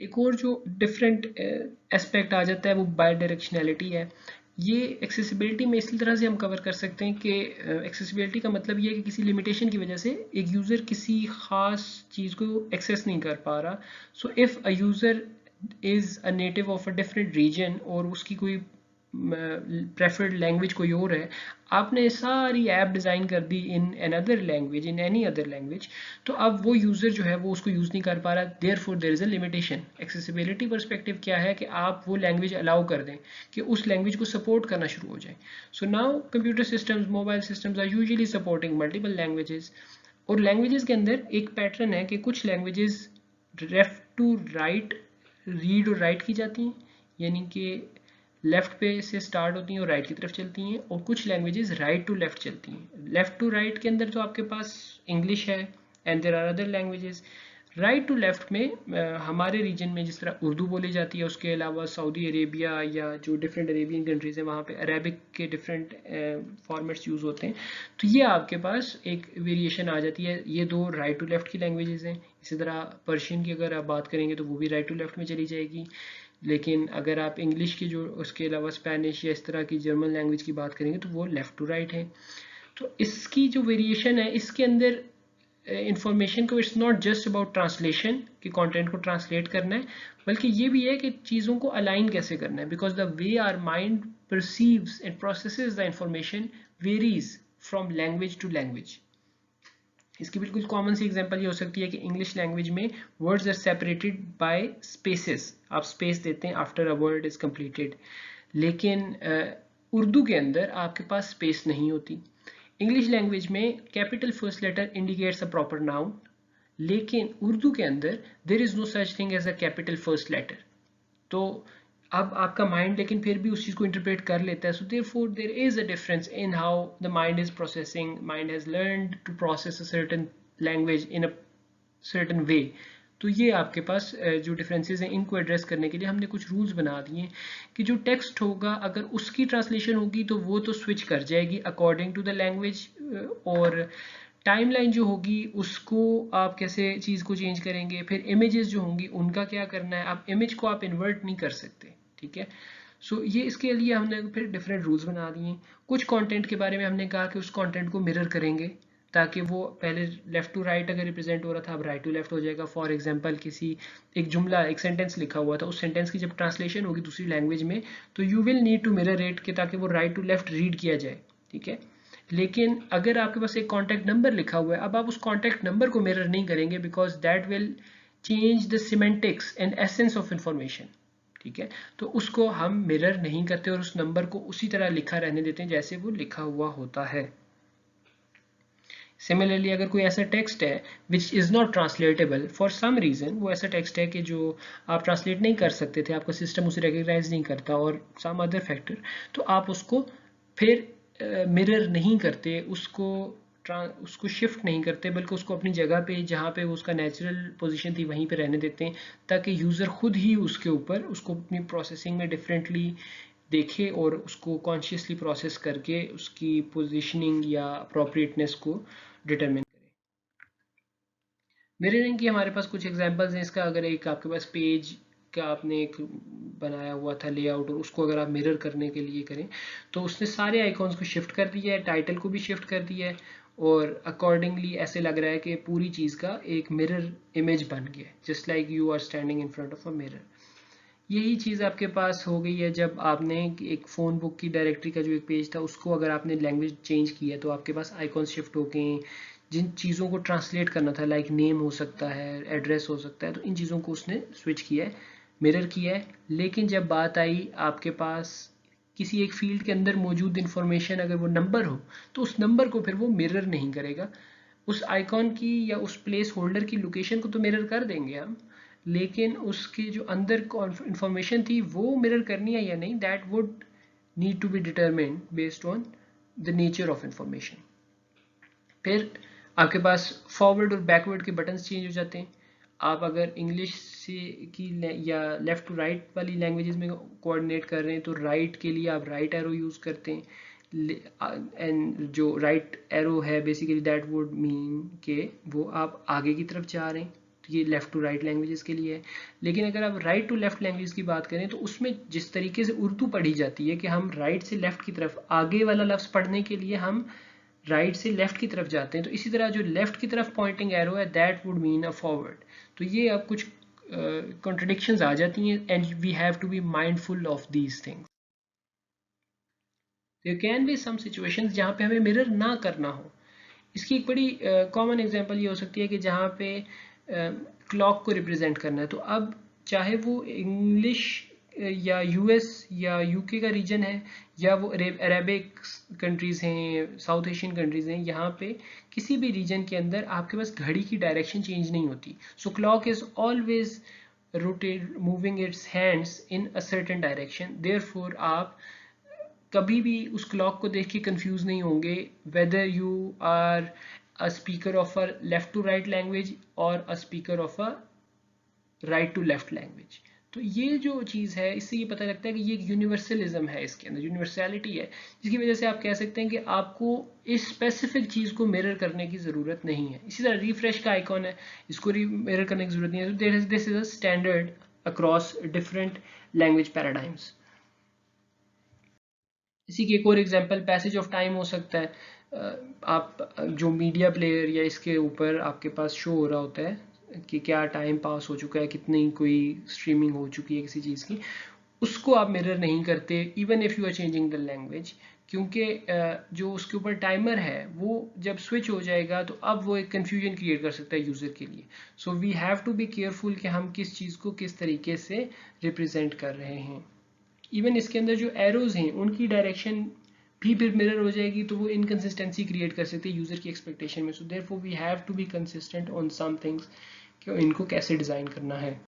एक और जो डिफरेंट एस्पेक्ट आ जाता है वो बाई डायरेक्शनैलिटी है। ये एक्सेसिबिलिटी में इसी तरह से हम कवर कर सकते हैं कि एक्सेसिबिलिटी का मतलब ये है कि किसी लिमिटेशन की वजह से एक यूज़र किसी ख़ास चीज़ को एक्सेस नहीं कर पा रहा। So if a user is a native of a different region और उसकी कोई प्रेफर्ड लैंग्वेज कोई और है, आपने सारी ऐप डिज़ाइन कर दी in another language, in any other language, तो अब वो यूज़र जो है वो उसको यूज़ नहीं कर पा रहा। Therefore there is a limitation. Accessibility perspective क्या है कि आप वो लैंग्वेज अलाउ कर दें कि उस लैंग्वेज को सपोर्ट करना शुरू हो जाए। So now computer systems, mobile systems are usually supporting multiple languages. और लैंग्वेजेस के अंदर एक पैटर्न है कि कुछ languages left to right read और राइट की जाती हैं, यानी कि लेफ्ट पे से स्टार्ट होती हैं और राइट की तरफ चलती हैं, और कुछ लैंग्वेजेस राइट टू लेफ्ट चलती हैं। लेफ्ट टू राइट के अंदर तो आपके पास इंग्लिश है and there are other languages. Right to left में हमारे रीजन में जिस तरह उर्दू बोली जाती है, उसके अलावा सऊदी अरेबिया या जो डिफरेंट अरेबियन कंट्रीज़ हैं वहाँ पे अरेबिक के डिफरेंट फॉर्मेट्स यूज़ होते हैं। तो ये आपके पास एक वेरिएशन आ जाती है। ये दो राइट टू लेफ्ट की लैंग्वेजेस हैं। इसी तरह पर्शियन की अगर आप बात करेंगे तो वो भी राइट टू लेफ्ट में चली जाएगी। लेकिन अगर आप इंग्लिश की जो उसके अलावा स्पेनिश या इस तरह की जर्मन लैंग्वेज की बात करेंगे तो वो लेफ़्ट टू राइट है। तो इसकी जो वेरिएशन है इसके अंदर इंफॉर्मेशन को, it's not just about translation कि कंटेंट को ट्रांसलेट करना है, बल्कि ये भी है कि चीज़ों को अलाइन कैसे करना है, because the way our mind perceives and processes the information varies from language to language. इसकी बिल्कुल कॉमन सी एग्जांपल ये हो सकती है कि इंग्लिश लैंग्वेज में words are separated by spaces, आप स्पेस देते हैं after a word is completed, लेकिन उर्दू के अंदर आपके पास स्पेस नहीं होती। इंग्लिश लैंग्वेज में capital first letter indicates a proper noun, लेकिन उर्दू के अंदर there is no such thing as a capital first letter. तो अब आपका माइंड लेकिन फिर भी उस चीज़ को इंटरप्रेट कर लेता है। So therefore there is a difference in how the mind is processing, mind has learned to process a certain language in a certain way. तो ये आपके पास जो डिफरेंसेस हैं इनको एड्रेस करने के लिए हमने कुछ रूल्स बना दिए हैं कि जो टेक्स्ट होगा अगर उसकी ट्रांसलेशन होगी तो वो तो स्विच कर जाएगी अकॉर्डिंग टू द लैंग्वेज, और टाइमलाइन जो होगी उसको आप कैसे चीज़ को चेंज करेंगे, फिर इमेजेस जो होंगी उनका क्या करना है। आप इमेज को आप इन्वर्ट नहीं कर सकते, ठीक है। सो ये इसके लिए हमने फिर डिफरेंट रूल्स बना दिए। कुछ कंटेंट के बारे में हमने कहा कि उस कंटेंट को मिरर करेंगे ताकि वो पहले लेफ्ट टू राइट अगर रिप्रेजेंट हो रहा था अब राइट टू लेफ्ट हो जाएगा। फॉर एग्जांपल किसी एक जुमला एक सेंटेंस लिखा हुआ था, उस सेंटेंस की जब ट्रांसलेशन होगी दूसरी लैंग्वेज में तो you will need to mirror it कि ताकि वो राइट टू लेफ्ट रीड किया जाए, ठीक है। लेकिन अगर आपके पास एक कॉन्टैक्ट नंबर लिखा हुआ है, अब आप उस कॉन्टैक्ट नंबर को मिरर नहीं करेंगे because that will change the semantics and essence of information, ठीक है। तो उसको हम मिरर नहीं करते और उस नंबर को उसी तरह लिखा रहने देते हैं जैसे वो लिखा हुआ होता है। सिमिलरली अगर कोई ऐसा टेक्स्ट है which is not translatable for some reason, वो ऐसा टेक्स्ट है कि जो आप ट्रांसलेट नहीं कर सकते थे, आपका सिस्टम उसे रिकग्नाइज नहीं करता और सम अदर फैक्टर, तो आप उसको फिर मिरर नहीं करते, उसको शिफ्ट नहीं करते, बल्कि उसको अपनी जगह पे जहाँ पे उसका नेचुरल पोजीशन थी वहीं पे रहने देते हैं ताकि यूज़र खुद ही उसके ऊपर उसको अपनी प्रोसेसिंग में डिफरेंटली देखे और उसको कॉन्शियसली प्रोसेस करके उसकी पोजीशनिंग या अप्रोप्रिएटनेस को डिटरमिन करें। मिररिंग की हमारे पास कुछ एग्जांपल्स हैं इसका। अगर एक आपके पास पेज का आपने एक बनाया हुआ था लेआउट और उसको अगर आप मिरर करने के लिए करें तो उसने सारे आइकॉन्स को शिफ्ट कर दिया है, टाइटल को भी शिफ्ट कर दिया है, और अकॉर्डिंगली ऐसे लग रहा है कि पूरी चीज़ का एक मिरर इमेज बन गया है, just like you are standing in front of a mirror. यही चीज़ आपके पास हो गई है जब आपने एक फ़ोन बुक की डायरेक्टरी का जो एक पेज था उसको अगर आपने लैंग्वेज चेंज की है तो आपके पास आइकॉन्स शिफ्ट हो गए हैं। जिन चीज़ों को ट्रांसलेट करना था लाइक नेम हो सकता है, एड्रेस हो सकता है, तो इन चीज़ों को उसने स्विच किया है, मिरर किया है। लेकिन जब बात आई आपके पास किसी एक फील्ड के अंदर मौजूद इन्फॉर्मेशन अगर वो नंबर हो तो उस नंबर को फिर वो मिरर नहीं करेगा। उस आइकॉन की या उस प्लेस होल्डर की लोकेशन को तो मिरर कर देंगे हम, लेकिन उसके जो अंदर इंफॉर्मेशन थी वो मिरर करनी है या नहीं, that would need to be determined based on the nature of information. फिर आपके पास फॉरवर्ड और बैकवर्ड के बटन्स चेंज हो जाते हैं। आप अगर इंग्लिश से की या लेफ्ट टू राइट वाली लैंग्वेजेस में कोऑर्डिनेट कर रहे हैं तो राइट के लिए आप राइट एरो यूज़ करते हैं, एंड जो राइट एरो है बेसिकली दैट वुड मीन के वो आप आगे की तरफ जा रहे हैं, तो ये लेफ़्ट टू राइट लैंग्वेजेस के लिए है। लेकिन अगर आप राइट टू लेफ़्ट लैंग्वेज की बात करें तो उसमें जिस तरीके से उर्दू पढ़ी जाती है कि हम राइट से लेफ़्ट की तरफ आगे वाला लफ्ज़ पढ़ने के लिए हम राइट से लेफ़्ट की तरफ जाते हैं, तो इसी तरह जो लेफ़्ट की तरफ पॉइंटिंग एरो है that would mean a forward. तो ये अब कुछ कॉन्ट्रडिक्शंस आ जाती हैं and we have to be mindful of these things. There can be some situations जहाँ पे हमें मिरर ना करना हो। इसकी एक बड़ी कॉमन एग्जांपल ये हो सकती है कि जहाँ पे क्लॉक को रिप्रेजेंट करना है, तो अब चाहे वो इंग्लिश या यूएस या यूके का रीजन है या वो अरेबिक कंट्रीज़ हैं, साउथ एशियन कंट्रीज़ हैं, यहाँ पे किसी भी रीजन के अंदर आपके पास घड़ी की डायरेक्शन चेंज नहीं होती। So clock is always rotate moving its hands in a certain direction, therefore आप कभी भी उस क्लॉक को देख के कंफ्यूज नहीं होंगे whether you are a speaker of a left to right language और a speaker of a right to left language. तो ये जो चीज़ है इससे ये पता लगता है कि ये एक यूनिवर्सलिज्म है, इसके अंदर यूनिवर्सैलिटी है, जिसकी वजह से आप कह सकते हैं कि आपको इस स्पेसिफिक चीज़ को मिरर करने की ज़रूरत नहीं है। इसी तरह रिफ्रेश का आइकॉन है, इसको मिरर करने की ज़रूरत नहीं है। This is a standard across different language paradigms. इसी की एक और एग्जांपल पैसेज ऑफ टाइम हो सकता है। आप जो मीडिया प्लेयर या इसके ऊपर आपके पास शो हो रहा होता है कि क्या टाइम पास हो चुका है, कितनी कोई स्ट्रीमिंग हो चुकी है किसी चीज़ की, उसको आप मिरर नहीं करते even if you are changing the language, क्योंकि जो उसके ऊपर टाइमर है वो जब स्विच हो जाएगा तो अब वो एक कन्फ्यूजन क्रिएट कर सकता है यूज़र के लिए। So we have to be careful कि हम किस चीज़ को किस तरीके से रिप्रेजेंट कर रहे हैं। इवन इसके अंदर जो एरोज हैं उनकी डायरेक्शन भी फिर मिरर हो जाएगी, तो वो इनकन्सिस्टेंसी क्रिएट कर सकती है यूज़र की एक्सपेक्टेशन में। So therefore we have to be consistent on some things कि इनको कैसे डिज़ाइन करना है।